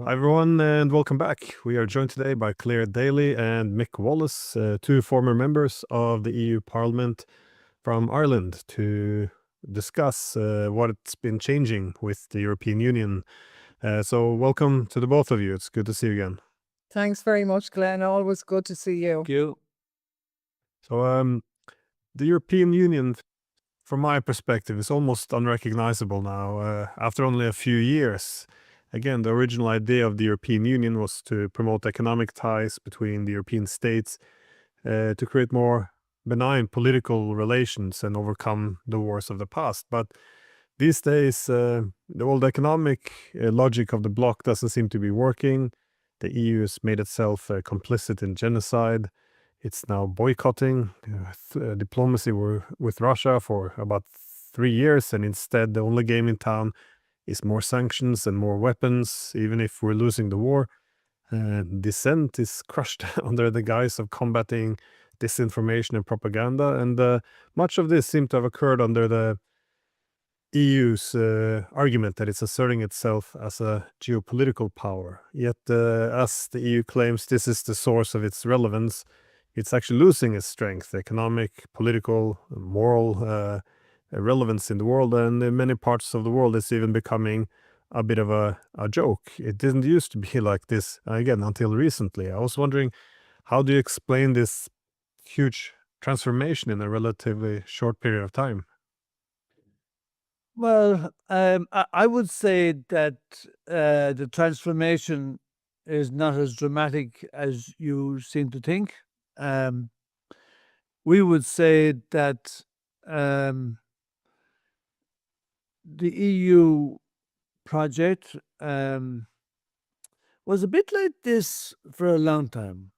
Hi everyone, and welcome back. We are joined today by Clare Daly and Mick Wallace, two former members of the EU Parliament from Ireland, to discuss what's been changing with the European Union. So welcome to the both of you. It's good to see you again. Thanks very much, Glenn. Always good to see you. Thank you. So the European Union, from my perspective, is almost unrecognizable now after only a few years. Again, the original idea of the European Union was to promote economic ties between the European states, to create more benign political relations and overcome the wars of the past. But these days, the old economic logic of the bloc doesn't seem to be working. The EU has made itself complicit in genocide. It's now boycotting diplomacy with Russia for about 3 years, and instead the only game in town is more sanctions and more weapons, even if we're losing the war. Dissent is crushed under the guise of combating disinformation and propaganda, and much of this seemed to have occurred under the EU's argument that it's asserting itself as a geopolitical power. Yet, as the EU claims this is the source of its relevance, it's actually losing its strength, economic, political, moral relevance in the world, and in many parts of the world it's even becoming a bit of a joke. It didn't used to be like this, again, until recently. I was wondering, how do you explain this huge transformation in a relatively short period of time? Well, I would say that the transformation is not as dramatic as you seem to think. We would say that the EU project was a bit like this for a long time.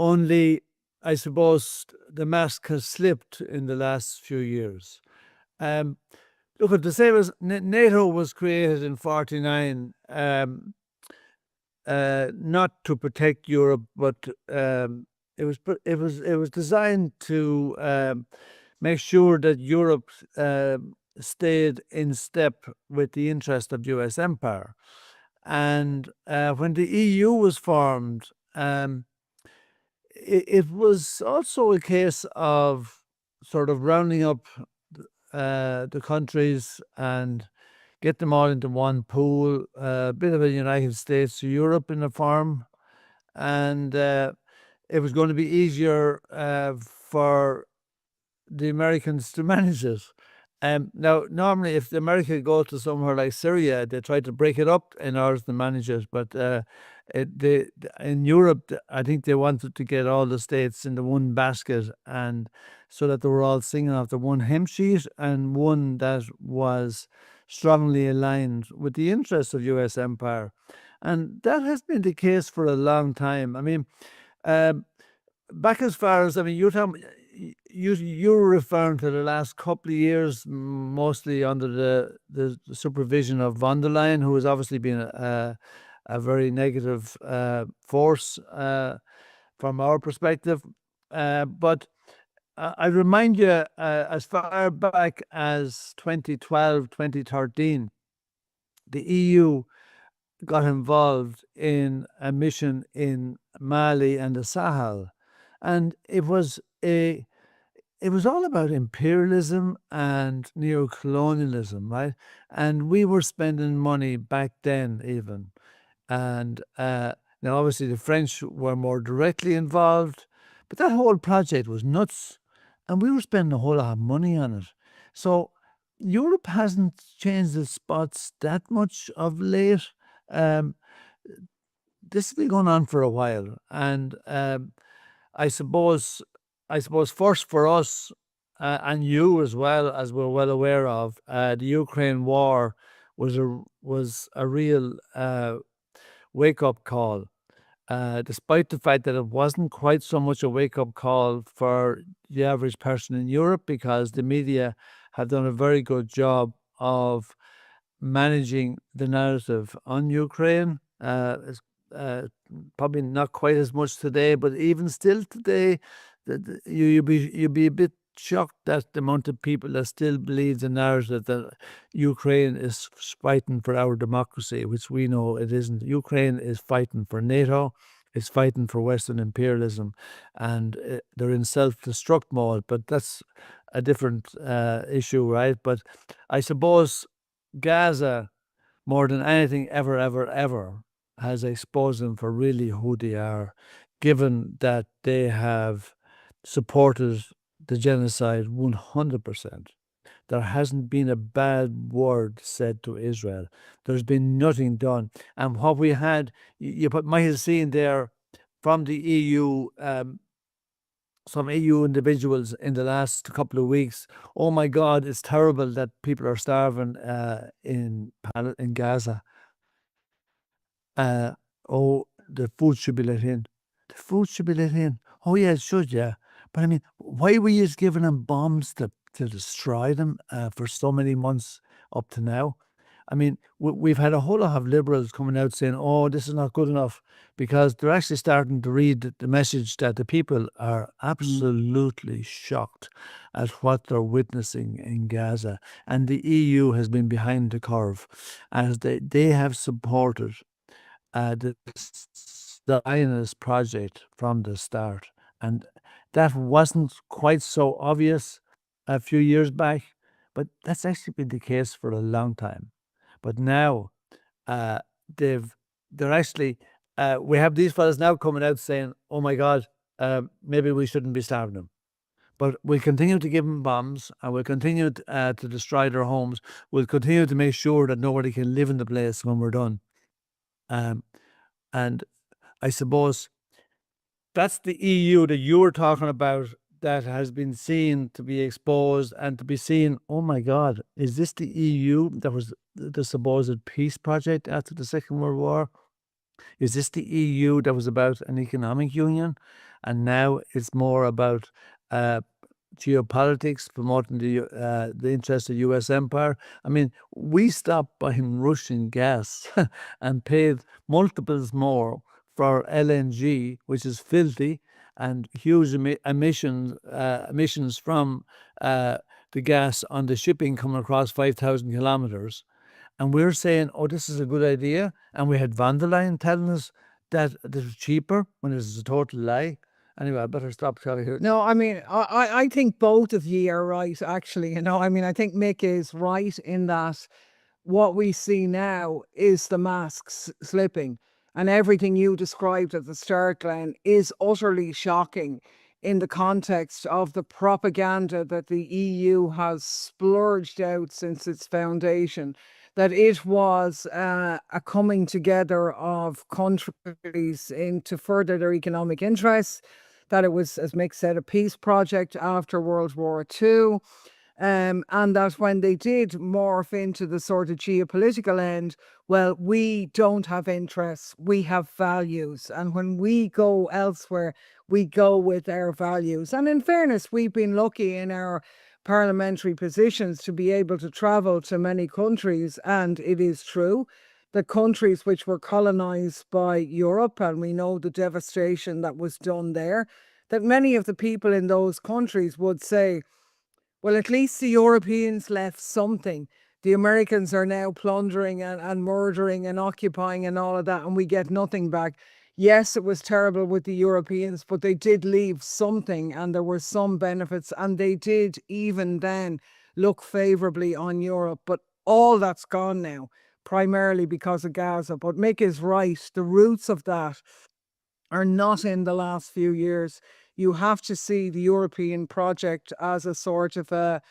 Only, I suppose, the mask has slipped in the last few years. Look, at the same as NATO was created in 1949, not to protect Europe, but it was designed to make sure that Europe stayed in step with the interest of U.S. empire. And when the EU was formed, it was also a case of sort of rounding up the countries and get them all into one pool, a bit of a United States to Europe in the form. And it was going to be easier for the Americans to manage it. Now, normally, if America goes to somewhere like Syria, they try to break it up in order to manage it. But in Europe, I think they wanted to get all the states into one basket, and so that they were all singing off the one hymn sheet, and one that was strongly aligned with the interests of U.S. empire. And that has been the case for a long time. I mean, back as far as, I mean, you're referring to the last couple of years, mostly under the supervision of von der Leyen, who has obviously been a very negative force from our perspective. But I remind you, as far back as 2012, 2013, the EU got involved in a mission in Mali and the Sahel. And it was all about imperialism and neocolonialism, right? And we were spending money back then even. And now obviously the French were more directly involved, but that whole project was nuts. And we were spending a whole lot of money on it. So Europe hasn't changed its spots that much of late. This has been going on for a while. And I suppose first for us, and you as well, as we're well aware of, the Ukraine war was a real wake-up call, despite the fact that it wasn't quite so much a wake-up call for the average person in Europe, because the media have done a very good job of managing the narrative on Ukraine. It's probably not quite as much today, but even still today, you'd be a bit shocked at the amount of people that still believe the narrative that Ukraine is fighting for our democracy, which we know it isn't. Ukraine is fighting for NATO, it's fighting for Western imperialism, and they're in self-destruct mode, but that's a different issue, right? But I suppose Gaza, more than anything ever, has exposed them for really who they are, given that they have supported the genocide 100%. There hasn't been a bad word said to Israel. There's been nothing done. And what we had, you might have seen there from the EU, some EU individuals in the last couple of weeks. Oh my God, it's terrible that people are starving in Gaza. Oh, the food should be let in. The food should be let in. Oh yeah, it should, yeah. But I mean, why were you just giving them bombs to destroy them for so many months up to now? I mean, we've had a whole lot of liberals coming out saying, oh, this is not good enough, because they're actually starting to read the message that the people are absolutely shocked at what they're witnessing in Gaza. And the EU has been behind the curve, as they have supported the Zionist project from the start. And that wasn't quite so obvious a few years back, but that's actually been the case for a long time. But now they're actually, we have these fellas now coming out saying, oh my God, maybe we shouldn't be starving them. But we'll continue to give them bombs, and we'll continue to destroy their homes. We'll continue to make sure that nobody can live in the place when we're done. And I suppose that's the EU that you were talking about, that has been seen to be exposed and to be seen, oh my God, is this the EU that was the supposed peace project after the Second World War? Is this the EU that was about an economic union? And now it's more about geopolitics, promoting the interests of U.S. empire. I mean, we stopped buying Russian gas and paid multiples more for LNG, which is filthy, and huge emissions from the gas on the shipping coming across 5,000 kilometers. And we're saying, oh, this is a good idea. And we had von der Leyen telling us that this was cheaper, when it was a total lie. Anyway, I better stop telling you. No, I mean, I think both of you are right, actually. I mean, I think Mick is right in that what we see now is the masks slipping. And everything you described at the start, Glenn, is utterly shocking in the context of the propaganda that the EU has splurged out since its foundation, that it was a coming together of countries to further their economic interests, that it was, as Mick said, a peace project after World War II. And that when they did morph into the sort of geopolitical end, well, we don't have interests, we have values. And when we go elsewhere, we go with our values. And in fairness, we've been lucky in our parliamentary positions to be able to travel to many countries. And it is true, the countries which were colonized by Europe, and we know the devastation that was done there, that many of the people in those countries would say, well, at least the Europeans left something. The Americans are now plundering and murdering and occupying and all of that, and we get nothing back. Yes, it was terrible with the Europeans, but they did leave something, and there were some benefits, and they did even then look favourably on Europe. But all that's gone now, primarily because of Gaza. But Mick is right. The roots of that are not in the last few years. You have to see the European project as a sort of a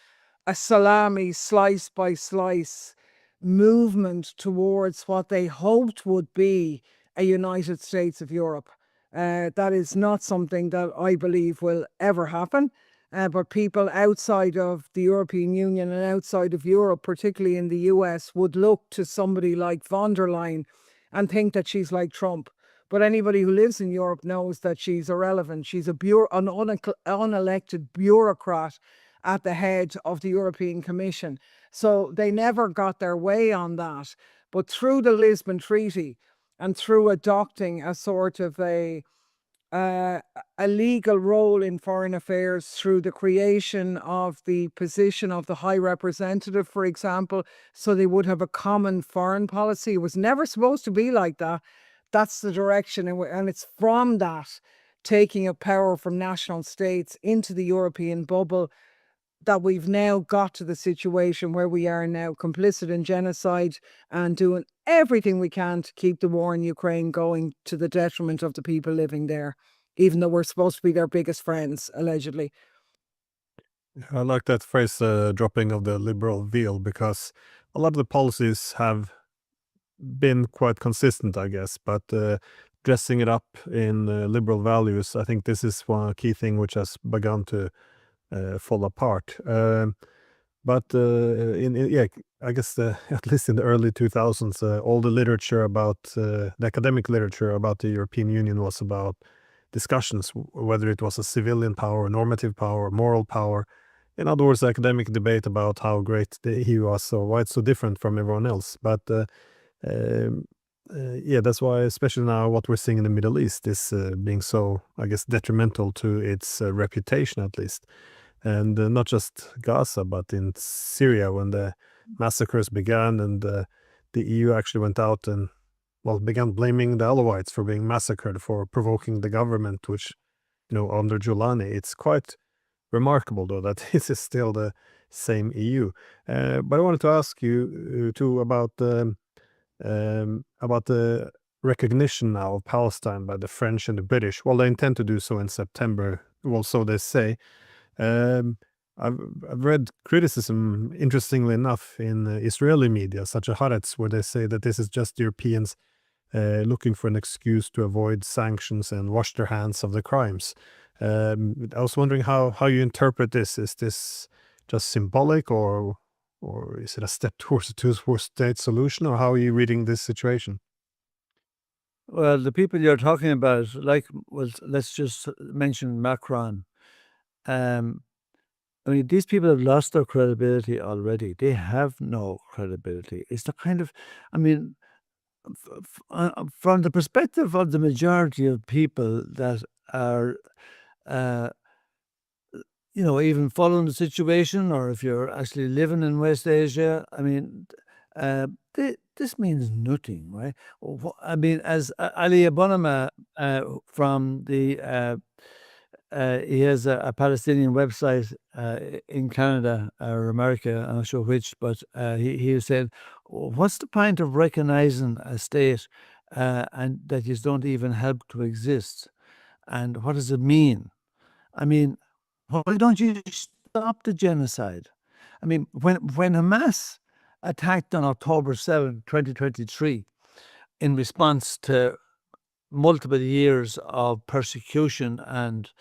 salami, slice by slice movement towards what they hoped would be a United States of Europe. That is not something that I believe will ever happen. But people outside of the European Union and outside of Europe, particularly in the US, would look to somebody like von der Leyen and think that she's like Trump. But anybody who lives in Europe knows that she's irrelevant. She's an unelected bureaucrat at the head of the European Commission. So they never got their way on that. But through the Lisbon Treaty and through adopting a sort of a a legal role in foreign affairs through the creation of the position of the High Representative, for example, so they would have a common foreign policy. It was never supposed to be like that. That's the direction, and it's from that taking of power from national states into the European bubble that we've now got to the situation where we are now complicit in genocide and doing everything we can to keep the war in Ukraine going to the detriment of the people living there, even though we're supposed to be their biggest friends, allegedly. I like that phrase, dropping of the liberal veil, because a lot of the policies have been quite consistent, I guess, but dressing it up in liberal values, I think this is one key thing which has begun to fall apart. But yeah, I guess at least in the early 2000s, all the literature about the academic literature about the European Union was about discussions, whether it was a civilian power, normative power, moral power. In other words, academic debate about how great the EU was or why it's so different from everyone else. But yeah, that's why, especially now, what we're seeing in the Middle East is being so, I guess, detrimental to its reputation, at least. And not just Gaza, but in Syria, when the massacres began, and the EU actually went out and, well, began blaming the Alawites for being massacred, for provoking the government, which, under Giuliani. It's quite remarkable, though, that this is still the same EU. But I wanted to ask you, too, about the recognition now of Palestine by the French and the British. Well, they intend to do so in September. Well, so they say. I've read criticism, interestingly enough, in Israeli media, such as Haaretz, where they say that this is just Europeans looking for an excuse to avoid sanctions and wash their hands of the crimes. I was wondering how you interpret this. Is this just symbolic, or is it a step towards a two-state solution, or how are you reading this situation? Well, the people you're talking about, let's just mention Macron. I mean, these people have lost their credibility already. They have no credibility. It's the kind of, I mean, from the perspective of the majority of people that are, even following the situation, or if you're actually living in West Asia, I mean, this means nothing, right? I mean, as Ali Abonama from the he has a Palestinian website in Canada or America, I'm not sure which, but he said, what's the point of recognizing a state and that you don't even help to exist? And what does it mean? I mean, why don't you stop the genocide? I mean, when Hamas attacked on October 7, 2023, in response to multiple years of persecution and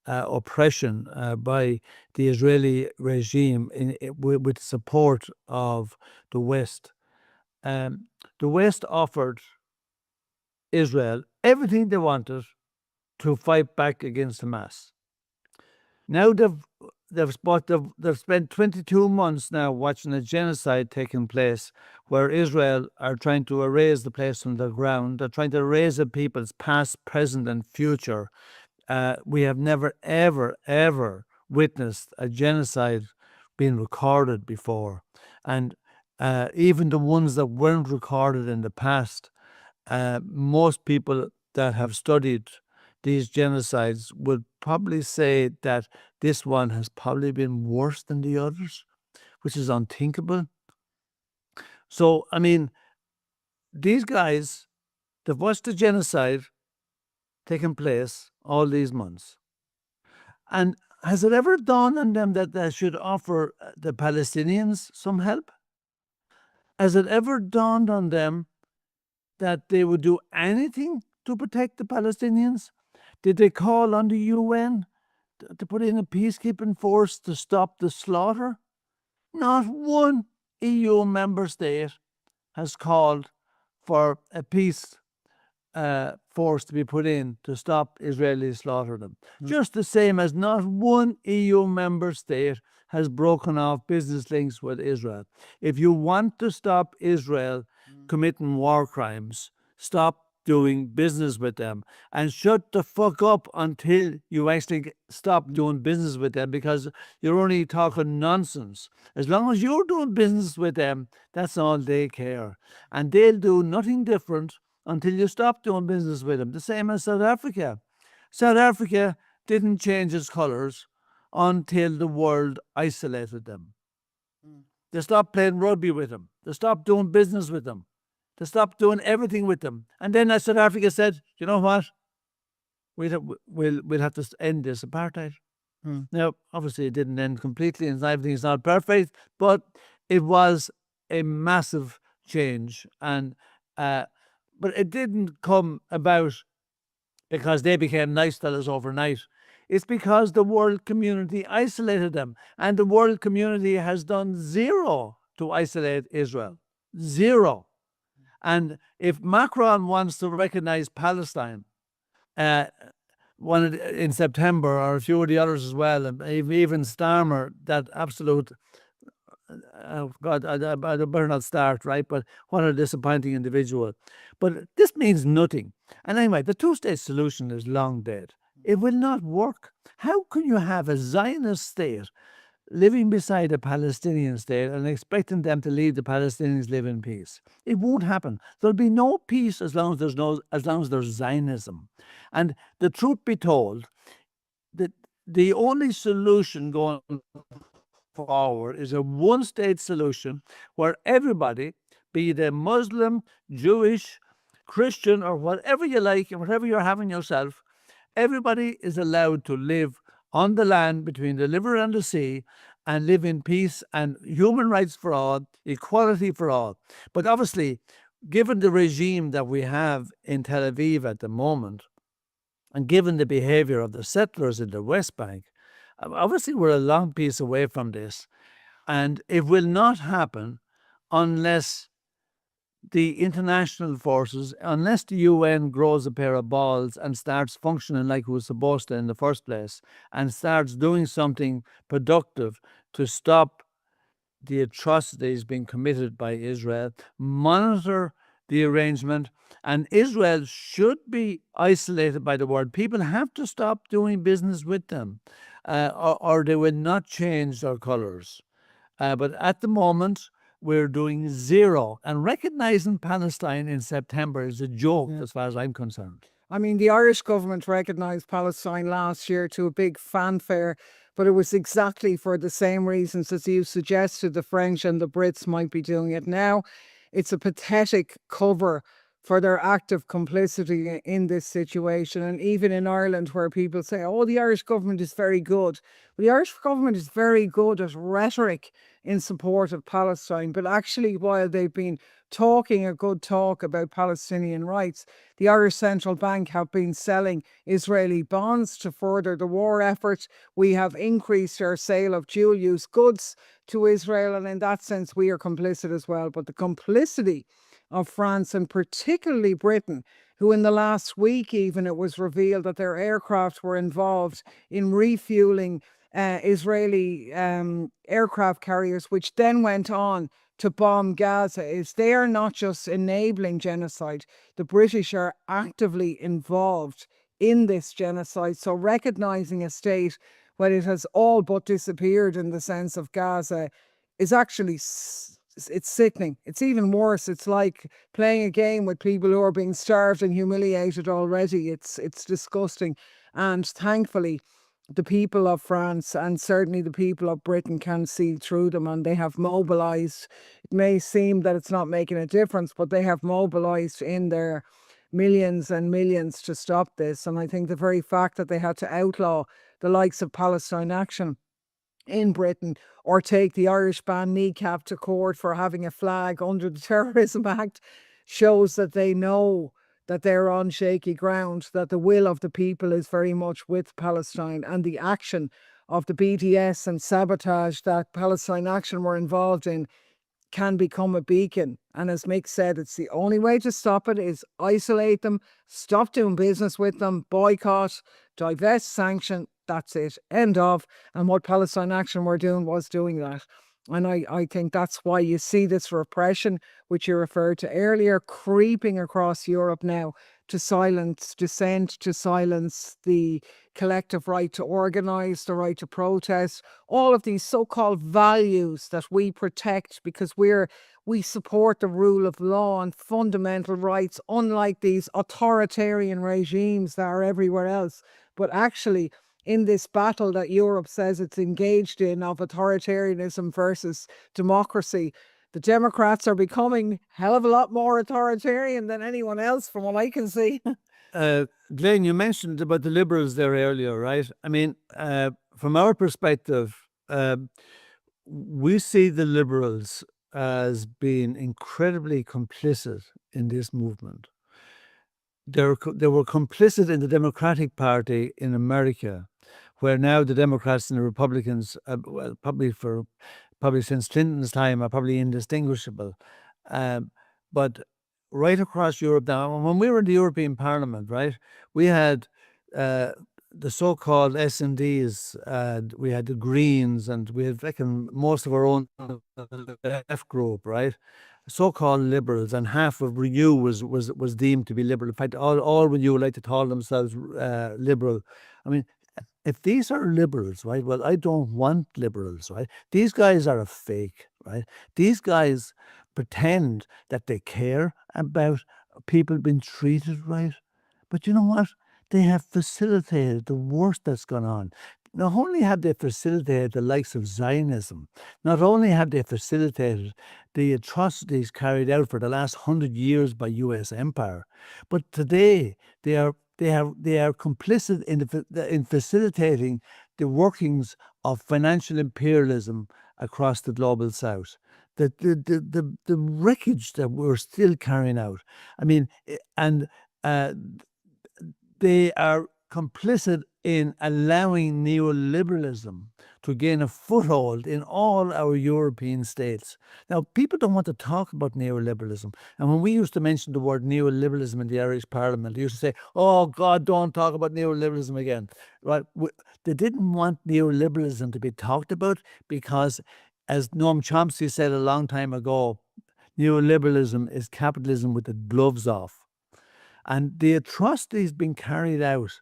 oppression by the Israeli regime with support of the West. The West offered Israel everything they wanted to fight back against Hamas. Now they've spent 22 months now watching a genocide taking place, where Israel are trying to erase the place from the ground. They're trying to erase the people's past, present, and future. We have never, ever, ever witnessed a genocide being recorded before. And even the ones that weren't recorded in the past, most people that have studied these genocides would probably say that this one has probably been worse than the others, which is unthinkable. So, I mean, these guys, they've watched the genocide taking place all these months. And has it ever dawned on them that they should offer the Palestinians some help? Has it ever dawned on them that they would do anything to protect the Palestinians? Did they call on the UN to put in a peacekeeping force to stop the slaughter? Not one EU member state has called for a peace force to be put in to stop Israelis slaughtering them. Just the same as not one EU member state has broken off business links with Israel. If you want to stop Israel committing war crimes, stop doing business with them, and shut the fuck up until you actually stop doing business with them, because you're only talking nonsense. As long as you're doing business with them, that's all they care. And they'll do nothing different until you stop doing business with them. The same as South Africa. South Africa didn't change its colours until the world isolated them. They stopped playing rugby with them. They stopped doing business with them. They stopped doing everything with them. And then South Africa said, you know what? We'll have to end this apartheid. Now, obviously, it didn't end completely, and everything's not perfect, but it was a massive change. And but it didn't come about because they became nice fellas overnight. It's because the world community isolated them, and the world community has done zero to isolate Israel. Zero. And if Macron wants to recognize Palestine, in September, or a few of the others as well, and even Starmer, that absolute, oh God, I better not start, right? But what a disappointing individual. But this means nothing. And anyway, the two-state solution is long dead. It will not work. How can you have a Zionist state living beside a Palestinian state and expecting them to leave the Palestinians live in peace? It won't happen. There'll be no peace as long as there's Zionism. And the truth be told, that the only solution going forward is a one-state solution where everybody, be they Muslim, Jewish, Christian, or whatever you like, and whatever you're having yourself, everybody is allowed to live on the land between the river and the sea and live in peace and human rights for all, equality for all. But obviously, given the regime that we have in Tel Aviv at the moment, and given the behavior of the settlers in the West Bank, obviously we're a long piece away from this. And it will not happen unless the international forces, unless the UN grows a pair of balls and starts functioning like it was supposed to in the first place, and starts doing something productive to stop the atrocities being committed by Israel, monitor the arrangement, and Israel should be isolated by the world. People have to stop doing business with them, or they will not change their colours. But at the moment, we're doing zero. And recognizing Palestine in September is a joke, as far as I'm concerned. I mean, the Irish government recognised Palestine last year to a big fanfare, but it was exactly for the same reasons as you suggested the French and the Brits might be doing it now. It's a pathetic cover for their active complicity in this situation. And even in Ireland, where people say, oh, the Irish government is very good. Well, the Irish government is very good at rhetoric in support of Palestine. But actually, while they've been talking a good talk about Palestinian rights, the Irish Central Bank have been selling Israeli bonds to further the war effort. We have increased our sale of dual-use goods to Israel, and in that sense, we are complicit as well. But the complicity of France, and particularly Britain, who in the last week even it was revealed that their aircraft were involved in refueling Israeli aircraft carriers, which then went on to bomb Gaza, is they are not just enabling genocide. The British are actively involved in this genocide. So recognising a state when it has all but disappeared in the sense of Gaza is actually it's sickening. It's even worse. It's like playing a game with people who are being starved and humiliated already. It's disgusting. And thankfully, the people of France and certainly the people of Britain can see through them, and they have mobilised. It may seem that it's not making a difference, but they have mobilised in their millions and millions to stop this. And I think the very fact that they had to outlaw the likes of Palestine Action in Britain, or take the Irish band kneecap to court for having a flag under the Terrorism Act, shows that they know that they're on shaky ground, that the will of the people is very much with Palestine, and the action of the BDS and sabotage that Palestine Action were involved in can become a beacon. And as Mick said, it's the only way to stop it is isolate them, stop doing business with them, boycott, divest, sanction. That's it. End of. And what Palestine Action were doing was doing that. And I think that's why you see this repression, which you referred to earlier, creeping across Europe now. to silence dissent, to silence the collective right to organise, the right to protest, all of these so-called values that we protect because we support the rule of law and fundamental rights, unlike these authoritarian regimes that are everywhere else. But actually, in this battle that Europe says it's engaged in of authoritarianism versus democracy, the Democrats are becoming a hell of a lot more authoritarian than anyone else, from what I can see. Glenn, you mentioned about the Liberals there earlier, right? I mean, from our perspective, we see the Liberals as being incredibly complicit in this movement. They were complicit in the Democratic Party in America, where now the Democrats and the Republicans, well, probably since Clinton's time, are probably indistinguishable. But right across Europe now, when we were in the European Parliament, right, we had the so-called S&Ds, and we had the Greens, and we had most of our own left group, right? So-called liberals, and half of Renew was deemed to be liberal. In fact, all Renew like to call themselves liberal. I mean, if these are liberals, right? Well, I don't want liberals, right? These guys are a fake, right? These guys pretend that they care about people being treated right. But you know what? They have facilitated the worst that's gone on. Not only have they facilitated the likes of Zionism, not only have they facilitated the atrocities carried out for the last 100 years by U.S. empire, but today they are complicit in facilitating the workings of financial imperialism across the global south. The wreckage that we're still carrying out. I mean, and they are complicit in allowing neoliberalism to gain a foothold in all our European states. Now, people don't want to talk about neoliberalism. And when we used to mention the word neoliberalism in the Irish Parliament, they used to say, oh, God, don't talk about neoliberalism again. Right? They didn't want neoliberalism to be talked about because, as Noam Chomsky said a long time ago, neoliberalism is capitalism with the gloves off. And the atrocities being carried out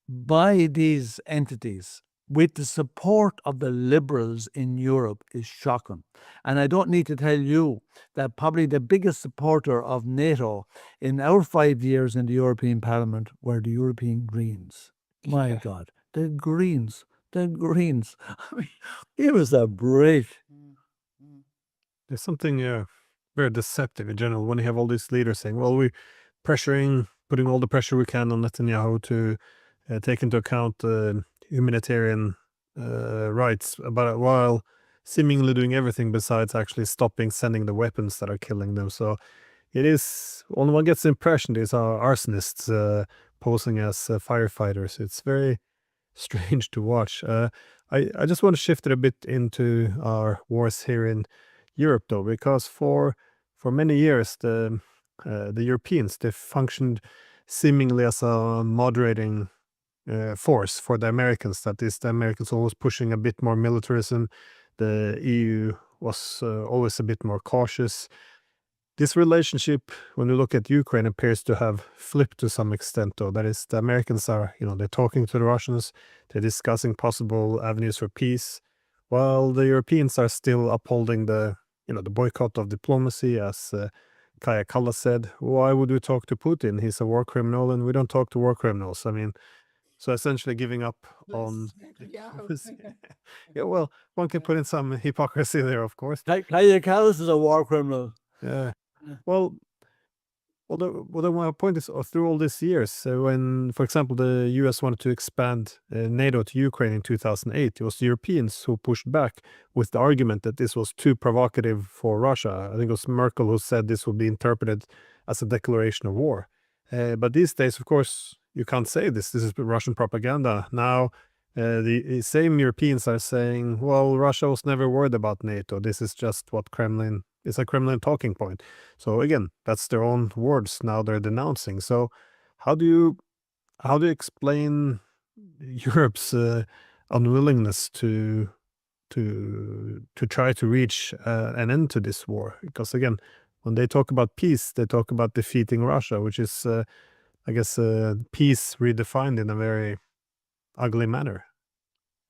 by these entities with the support of the liberals in Europe is shocking. And I don't need to tell you that probably the biggest supporter of NATO in our 5 years in the European Parliament were the European Greens. My God, the Greens. I mean, give us a break. There's something very deceptive in general when you have all these leaders saying, well, we're putting all the pressure we can on Netanyahu to take into account humanitarian rights, but while seemingly doing everything besides actually stopping sending the weapons that are killing them. So it is, one gets the impression these are arsonists posing as firefighters. It's very strange to watch. I just want to shift it a bit into our wars here in Europe, though, because for many years the Europeans, they functioned seemingly as a moderating force for the Americans. That is, the Americans always pushing a bit more militarism. The EU was always a bit more cautious. This relationship, when you look at Ukraine, appears to have flipped to some extent, though. That is, the Americans are, they're talking to the Russians, they're discussing possible avenues for peace, while the Europeans are still upholding the boycott of diplomacy, as Kaja Kallas said. Why would we talk to Putin? He's a war criminal, and we don't talk to war criminals. I mean, so essentially giving up on diplomacy. Yeah, well, one can put in some hypocrisy there, of course. Kaja Kallas is a war criminal. Yeah. Well, my point is, through all these years, when, for example, the US wanted to expand NATO to Ukraine in 2008, it was the Europeans who pushed back with the argument that this was too provocative for Russia. I think it was Merkel who said this would be interpreted as a declaration of war. But these days, of course, you can't say this. This is Russian propaganda. Now, the same Europeans are saying, well, Russia was never worried about NATO. This is just what it's a Kremlin talking point. So again, that's their own words now they're denouncing. So how do you explain Europe's unwillingness to try to reach an end to this war? Because again, when they talk about peace, they talk about defeating Russia, which is, I guess, peace redefined in a very ugly manner.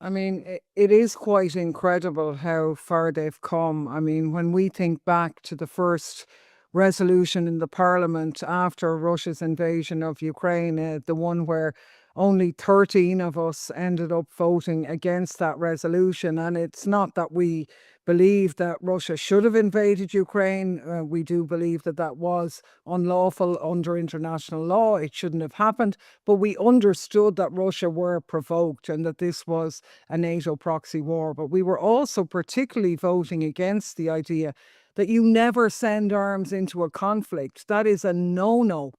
I mean, it is quite incredible how far they've come. I mean, when we think back to the first resolution in the parliament after Russia's invasion of Ukraine, the one where only 13 of us ended up voting against that resolution. And it's not that we believe that Russia should have invaded Ukraine. We do believe that that was unlawful under international law. It shouldn't have happened. But we understood that Russia were provoked and that this was a NATO proxy war. But we were also particularly voting against the idea that you never send arms into a conflict. That is a no-no.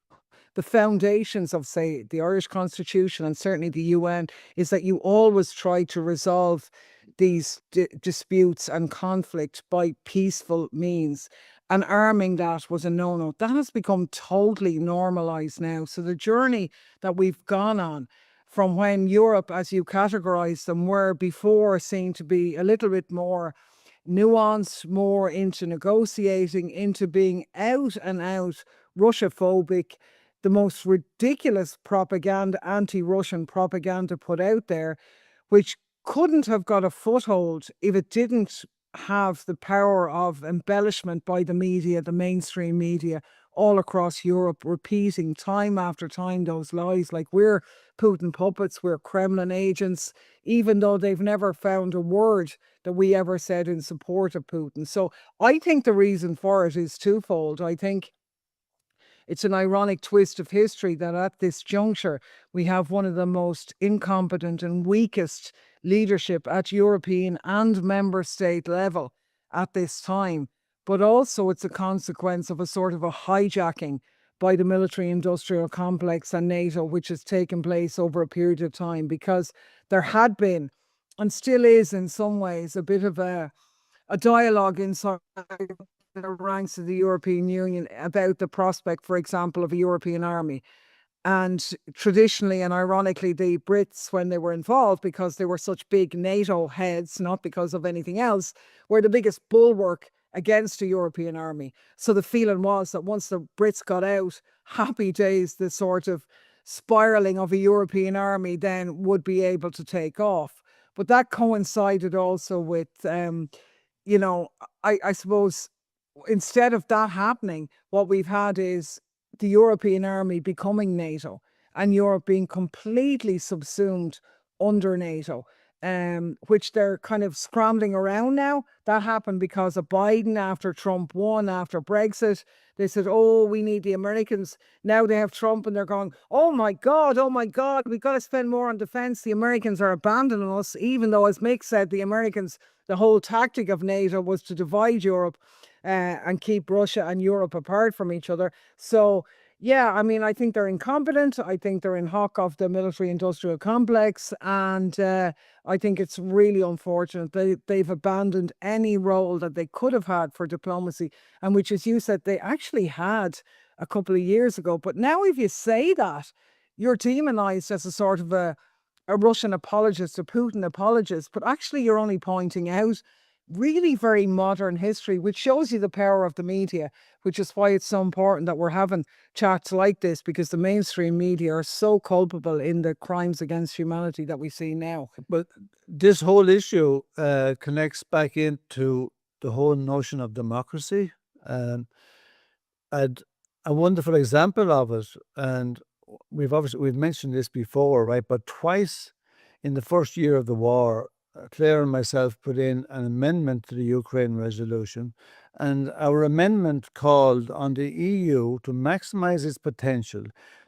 The foundations of, say, the Irish Constitution and certainly the UN is that you always try to resolve these disputes and conflict by peaceful means. And arming that was a no-no. That has become totally normalized now. So the journey that we've gone on from when Europe, as you categorize them, were before seen to be a little bit more nuanced, more into negotiating, into being out and out Russia-phobic, the most ridiculous propaganda, anti-Russian propaganda put out there, which couldn't have got a foothold if it didn't have the power of embellishment by the media, the mainstream media, all across Europe, repeating time after time those lies, like we're Putin puppets, we're Kremlin agents, even though they've never found a word that we ever said in support of Putin. So I think the reason for it is twofold. I think it's an ironic twist of history that at this juncture, we have one of the most incompetent and weakest leadership at European and member state level at this time. But also it's a consequence of a sort of a hijacking by the military-industrial complex and NATO, which has taken place over a period of time, because there had been, and still is in some ways, a bit of a dialogue inside the ranks of the European Union about the prospect, for example, of a European army. And traditionally and ironically, the Brits, when they were involved, because they were such big NATO heads, not because of anything else, were the biggest bulwark against a European army. So the feeling was that once the Brits got out, happy days, the sort of spiraling of a European army then would be able to take off. But that coincided also with, you know, I suppose instead of that happening, what we've had is the European army becoming NATO and Europe being completely subsumed under NATO, which they're kind of scrambling around now. That happened because of Biden after Trump won, after Brexit. They said, oh, we need the Americans. Now they have Trump and they're going, oh my God, we've got to spend more on defense. The Americans are abandoning us, even though, as Mick said, the Americans, the whole tactic of NATO was to divide Europe and keep Russia and Europe apart from each other. So, yeah, I mean, I think they're incompetent. I think they're in hock of the military-industrial complex. And I think it's really unfortunate. They've abandoned any role that they could have had for diplomacy, and which, as you said, they actually had a couple of years ago. But now if you say that, you're demonized as a sort of a Russian apologist, a Putin apologist, but actually you're only pointing out really very modern history, which shows you the power of the media, which is why it's so important that we're having chats like this, because the mainstream media are so culpable in the crimes against humanity that we see now. But this whole issue connects back into the whole notion of democracy. And a wonderful example of it, and we've mentioned this before, right? But twice in the first year of the war, Clare and myself put in an amendment to the Ukraine resolution, and our amendment called on the EU to maximize its potential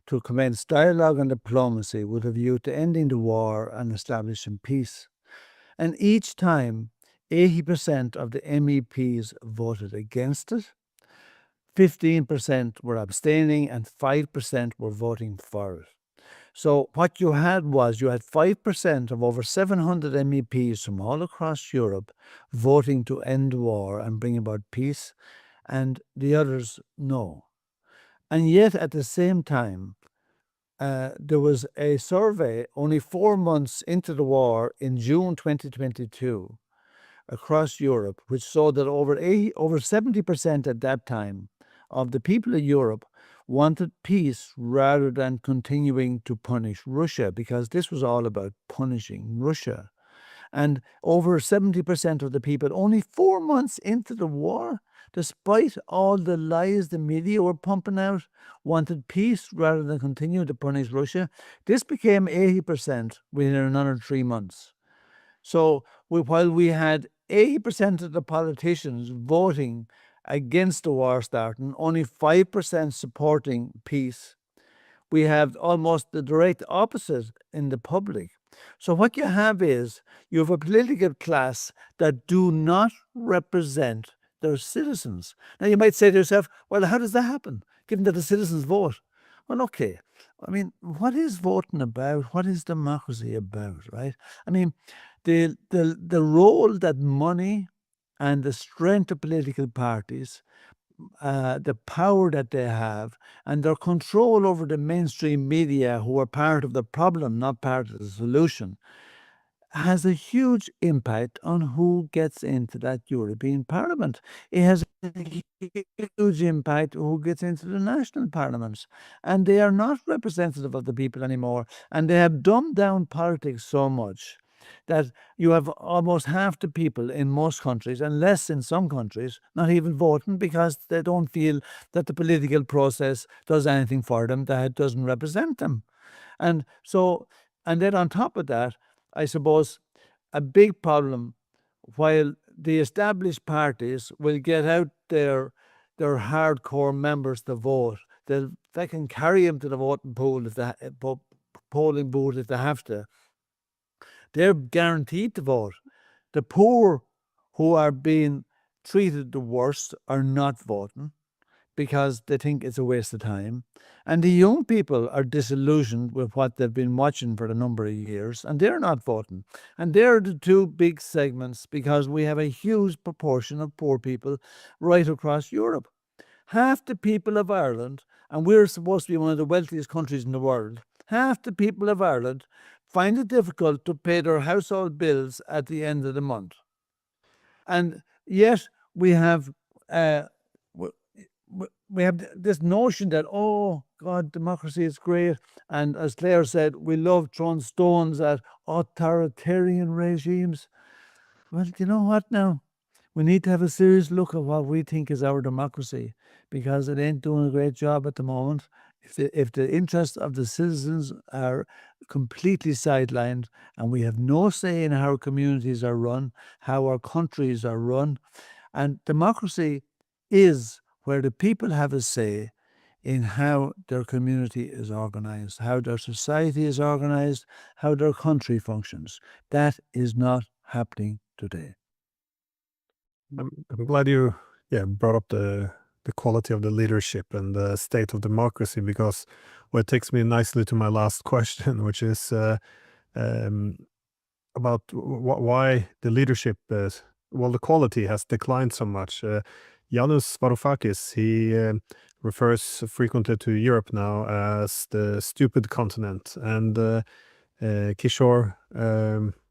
to commence dialogue and diplomacy with a view to ending the war and establishing peace. And each time, 80% of the MEPs voted against it, 15% were abstaining, and 5% were voting for it. So what you had 5% of over 700 MEPs from all across Europe voting to end war and bring about peace, and the others no. And yet at the same time, there was a survey only 4 months into the war in June 2022 across Europe, which showed that over 70% at that time of the people of Europe wanted peace rather than continuing to punish Russia, because this was all about punishing Russia. And over 70% of the people, only 4 months into the war, despite all the lies the media were pumping out, wanted peace rather than continue to punish Russia. This became 80% within another 3 months. So while we had 80% of the politicians voting against the war starting, only 5% supporting peace, we have almost the direct opposite in the public. So what you have is, you have a political class that do not represent their citizens. Now you might say to yourself, well, how does that happen, given that the citizens vote? Well, okay. I mean, what is voting about? What is democracy about, right? I mean, the role that money and the strength of political parties, the power that they have, and their control over the mainstream media, who are part of the problem, not part of the solution, has a huge impact on who gets into that European Parliament. It has a huge impact on who gets into the national parliaments. And they are not representative of the people anymore. And they have dumbed down politics so much that you have almost half the people in most countries, and less in some countries, not even voting because they don't feel that the political process does anything for them, that it doesn't represent them. And so, and then on top of that, I suppose a big problem, while the established parties will get out their hardcore members to vote, they can carry them to the voting pool if they, polling booth if they have to. They're guaranteed to vote. The poor, who are being treated the worst, are not voting because they think it's a waste of time. And the young people are disillusioned with what they've been watching for a number of years, and they're not voting. And they're the two big segments, because we have a huge proportion of poor people right across Europe. Half the people of Ireland, and we're supposed to be one of the wealthiest countries in the world, half the people of Ireland find it difficult to pay their household bills at the end of the month. And yet we have we have this notion that, oh God, democracy is great. And as Clare said, we love throwing stones at authoritarian regimes. Well, do you know what now? We need to have a serious look at what we think is our democracy, because it ain't doing a great job at the moment. If the interests of the citizens are completely sidelined, and we have no say in how our communities are run, how our countries are run, and democracy is where the people have a say in how their community is organized, how their society is organized, how their country functions. That is not happening today. I'm glad you brought up the quality of the leadership and the state of democracy, because it takes me nicely to my last question, which is about why the leadership, the quality has declined so much. Yanis Varoufakis, he refers frequently to Europe now as the stupid continent, and Kishore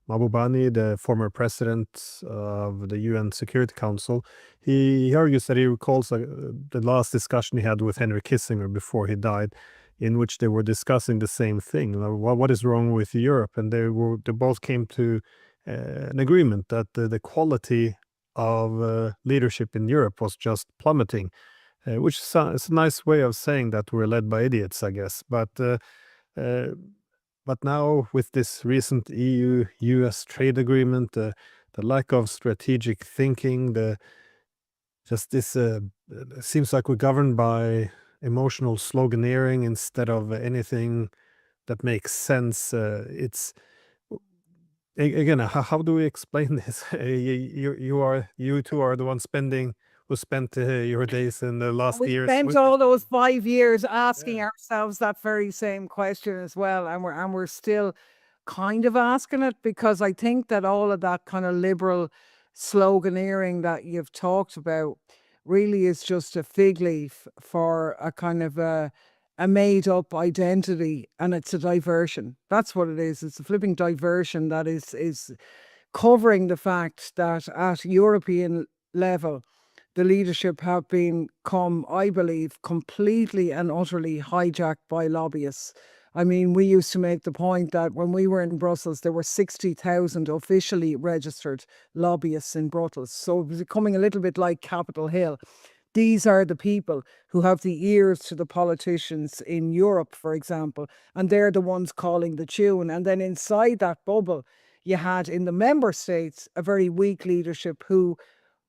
Mahbubani, the former president of the UN Security Council, he argues that he recalls the last discussion he had with Henry Kissinger before he died, in which they were discussing the same thing. What is wrong with Europe? And they both came to an agreement that the quality of leadership in Europe was just plummeting, which is a nice way of saying that we're led by idiots, I guess. But now, with this recent EU-US trade agreement, the lack of strategic thinking, it seems like we're governed by emotional sloganeering instead of anything that makes sense. It's again, how do we explain this? You two are the ones who spent your days in the last We years. spent all those 5 years asking ourselves that very same question as well, and we're still kind of asking it, because I think that all of that kind of liberal sloganeering that you've talked about really is just a fig leaf for a kind of a made up identity, and it's a diversion. That's what it is. It's a flipping diversion that is covering the fact that at European level, the leadership have become, I believe, completely and utterly hijacked by lobbyists. I mean, we used to make the point that when we were in Brussels, there were 60,000 officially registered lobbyists in Brussels. So it was becoming a little bit like Capitol Hill. These are the people who have the ears to the politicians in Europe, for example, and they're the ones calling the tune. And then inside that bubble, you had in the member states a very weak leadership who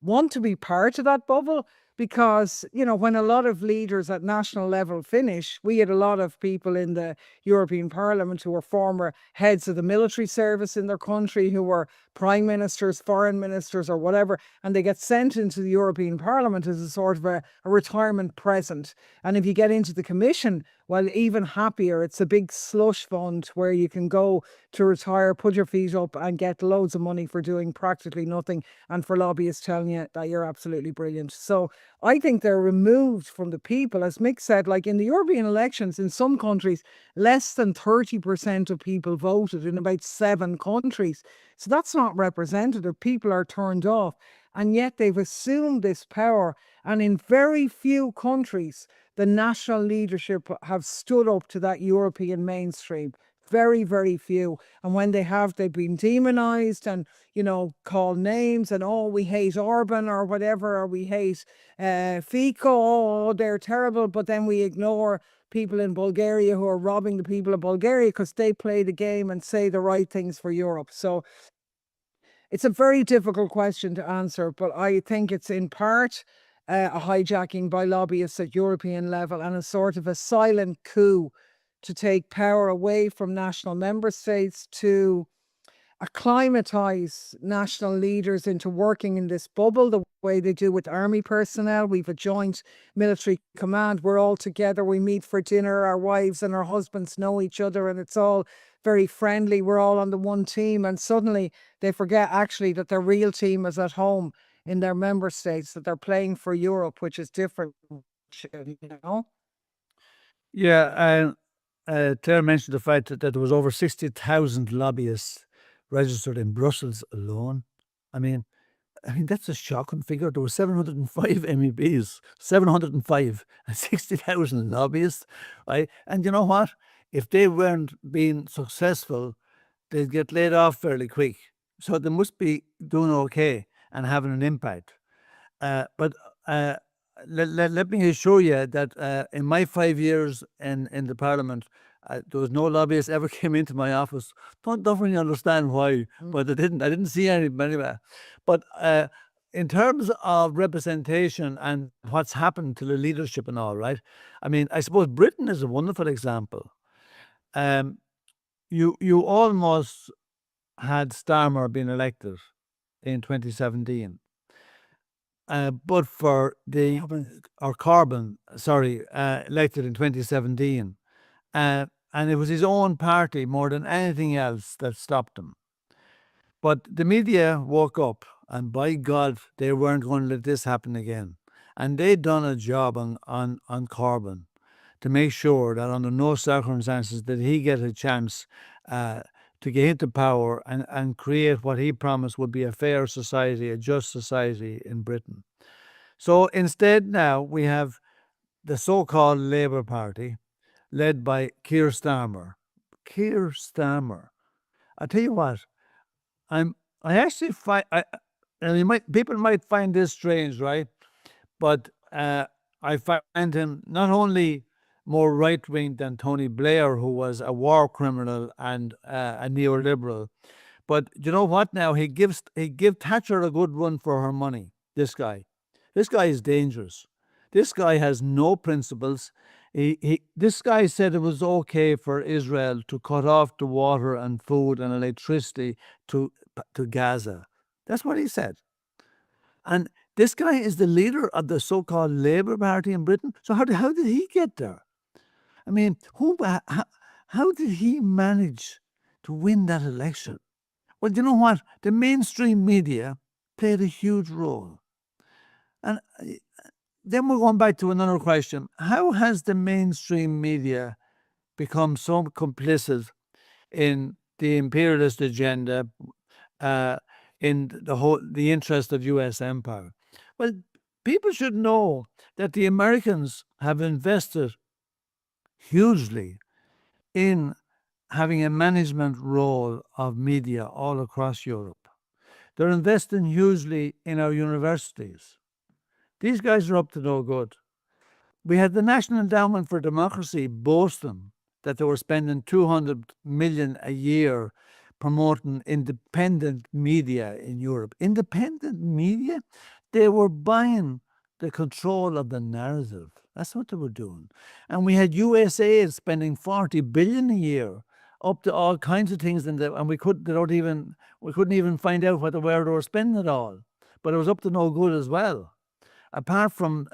want to be part of that bubble because, when a lot of leaders at national level finish, we had a lot of people in the European Parliament who were former heads of the military service in their country, who were prime ministers, foreign ministers, or whatever, and they get sent into the European Parliament as a sort of a retirement present. And if you get into the Commission, well, even happier. It's a big slush fund where you can go to retire, put your feet up, and get loads of money for doing practically nothing, and for lobbyists telling you that you're absolutely brilliant. So I think they're removed from the people. As Mick said, like in the European elections, in some countries, less than 30% of people voted in about 7 countries. So that's not representative. People are turned off. And yet they've assumed this power. And in very few countries, the national leadership have stood up to that European mainstream. Very, very few. And when they have, they've been demonized and, called names and, oh, we hate Orban or whatever, or we hate Fico, oh, they're terrible. But then we ignore people in Bulgaria who are robbing the people of Bulgaria because they play the game and say the right things for Europe. So it's a very difficult question to answer, but I think it's in part a hijacking by lobbyists at European level and a sort of a silent coup to take power away from national member states, to acclimatize national leaders into working in this bubble the way they do with army personnel. We've a joint military command. We're all together. We meet for dinner. Our wives and our husbands know each other, and it's all very friendly. We're all on the one team. And suddenly they forget actually that their real team is at home in their member states, that they're playing for Europe, which is different, you know? Yeah, and Claire mentioned the fact that there was over 60,000 lobbyists registered in Brussels alone. I mean, that's a shocking figure. There were 705 MEPs, 705, and 60,000 lobbyists, right? And you know what? If they weren't being successful, they'd get laid off fairly quick. So they must be doing okay and having an impact. But let me assure you that in my 5 years in the Parliament, there was no lobbyist ever came into my office. Don't really understand why, but I didn't see anybody. But in terms of representation and what's happened to the leadership and all, right? I suppose Britain is a wonderful example. You almost had Starmer being elected in 2017. But for Corbyn, elected in 2017. And it was his own party more than anything else that stopped him. But the media woke up, and by God, they weren't going to let this happen again. And they'd done a job on Corbyn to make sure that under no circumstances did he get a chance to get into power and create what he promised would be a fair society, a just society in Britain. So instead now we have the so-called Labour Party, led by Keir Starmer. Keir Starmer. I tell you what, I actually find, people might find this strange, right? But I find him not only more right-wing than Tony Blair, who was a war criminal and a neoliberal, but you know what? Now he give Thatcher a good run for her money. This guy is dangerous. This guy has no principles. This guy said it was okay for Israel to cut off the water and food and electricity to Gaza. That's what he said. And this guy is the leader of the so-called Labour Party in Britain. So how did he get there? How did he manage to win that election? Well, you know what? The mainstream media played a huge role. And then we're going back to another question. How has the mainstream media become so complicit in the imperialist agenda, in the interest of U.S. empire? Well, people should know that the Americans have invested hugely in having a management role of media all across Europe. They're investing hugely in our universities. These guys are up to no good. We had the National Endowment for Democracy boasting that they were spending 200 million a year promoting independent media in Europe. Independent media? They were buying the control of the narrative. That's what they were doing. And we had USA spending 40 billion a year up to all kinds of things, and we couldn't even find out where they were spending it all. But it was up to no good as well. Apart from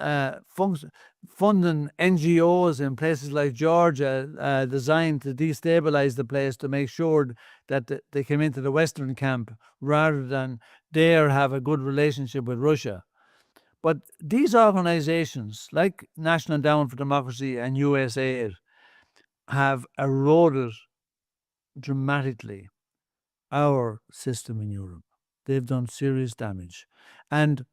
funding NGOs in places like Georgia, designed to destabilize the place to make sure that they came into the Western camp rather than dare have a good relationship with Russia. But these organizations, like National Endowment for Democracy and USAID, have eroded dramatically our system in Europe. They've done serious damage. And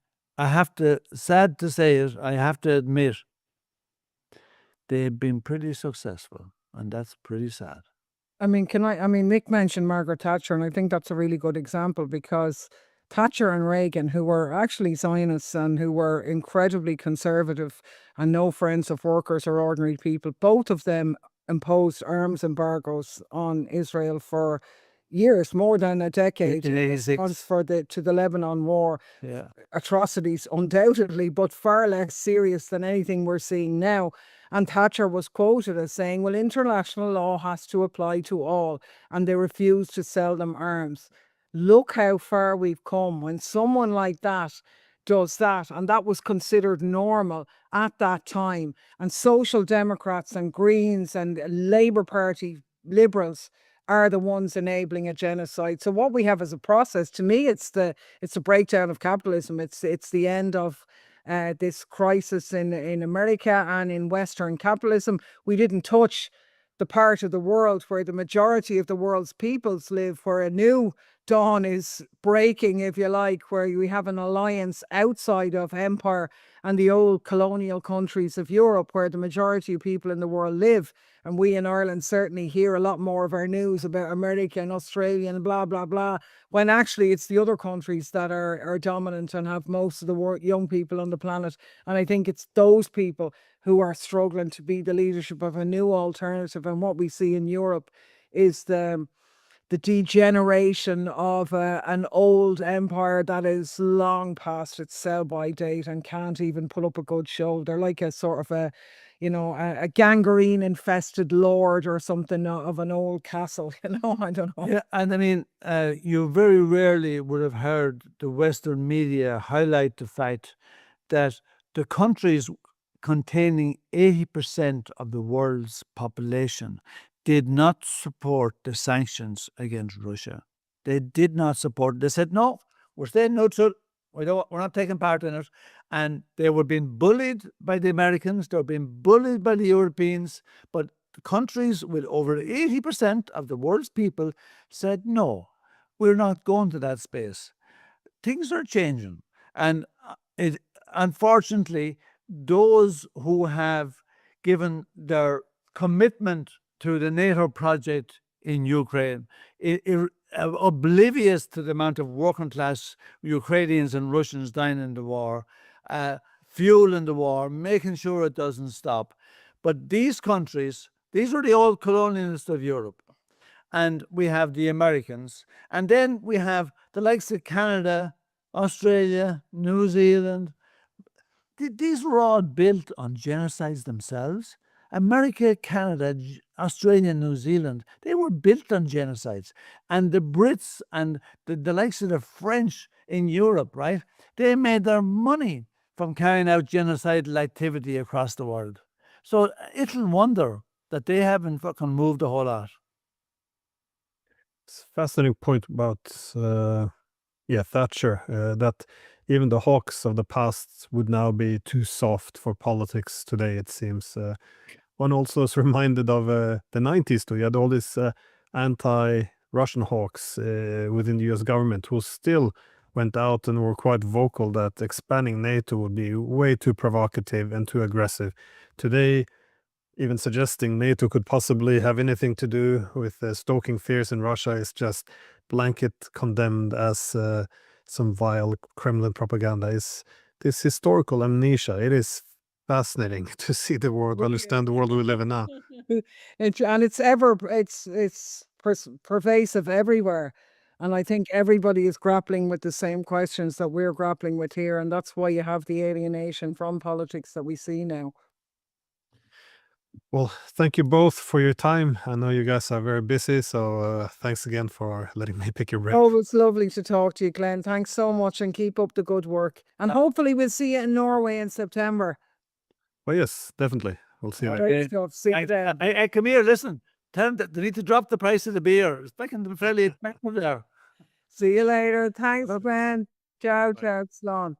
sad to say it, I have to admit, they've been pretty successful, and that's pretty sad. I mean, Mick mentioned Margaret Thatcher, and I think that's a really good example because Thatcher and Reagan, who were actually Zionists and who were incredibly conservative and no friends of workers or ordinary people, both of them imposed arms embargoes on Israel for years, more than a decade, In 86. to the Lebanon war. Yeah. Atrocities, undoubtedly, but far less serious than anything we're seeing now. And Thatcher was quoted as saying, well, international law has to apply to all, and they refused to sell them arms. Look how far we've come when someone like that does that, and that was considered normal at that time. And Social Democrats and Greens and Labour Party liberals are the ones enabling a genocide. So what we have as a process, to me, it's a breakdown of capitalism. It's the end of this crisis in America and in Western capitalism. We didn't touch the part of the world where the majority of the world's peoples live, where a new dawn is breaking, if you like, where we have an alliance outside of empire and the old colonial countries of Europe, where the majority of people in the world live. And we in Ireland certainly hear a lot more of our news about America and Australia and blah, blah, blah, when actually it's the other countries that are dominant and have most of the young people on the planet. And I think it's those people who are struggling to be the leadership of a new alternative. And what we see in Europe is the degeneration of an old empire that is long past its sell-by date and can't even put up a good show. They're like a sort of a gangrene-infested lord or something of an old castle, I don't know. Yeah, and I mean, you very rarely would have heard the Western media highlight the fact that the countries containing 80% of the world's population did not support the sanctions against Russia. They did not support it. They said, no, we're staying neutral. We're not taking part in it. And they were being bullied by the Americans. They were being bullied by the Europeans. But the countries with over 80% of the world's people said, no, we're not going to that space. Things are changing. And unfortunately, those who have given their commitment to the NATO project in Ukraine, oblivious to the amount of working class Ukrainians and Russians dying in the war, fueling the war, making sure it doesn't stop. But these countries, these are the old colonialists of Europe. And we have the Americans. And then we have the likes of Canada, Australia, New Zealand. These were all built on genocides themselves. America, Canada, Australia, New Zealand, they were built on genocides. And the Brits and the likes of the French in Europe, right? They made their money from carrying out genocidal activity across the world. So it'll wonder that they haven't fucking moved a whole lot. It's a fascinating point about Thatcher, that even the hawks of the past would now be too soft for politics today, it seems. One also is reminded of the 90s too. You had all these anti-Russian hawks within the US government who still went out and were quite vocal that expanding NATO would be way too provocative and too aggressive. Today, even suggesting NATO could possibly have anything to do with stoking fears in Russia is just blanket condemned as some vile Kremlin propaganda. Is this historical amnesia? It is fascinating to see the world, understand the world we live in now. It's pervasive everywhere. And I think everybody is grappling with the same questions that we're grappling with here. And that's why you have the alienation from politics that we see now. Well, thank you both for your time. I know you guys are very busy, so thanks again for letting me pick your brain. Oh, it's lovely to talk to you, Glenn. Thanks so much and keep up the good work. And hopefully we'll see you in Norway in September. Well, yes, definitely. We'll see you later. Great stuff. See you then. Hey, come here, listen. Tell them that they need to drop the price of the beer. It's making them fairly expensive there. See you later. Thanks, Glenn. Ciao, ciao, Slán.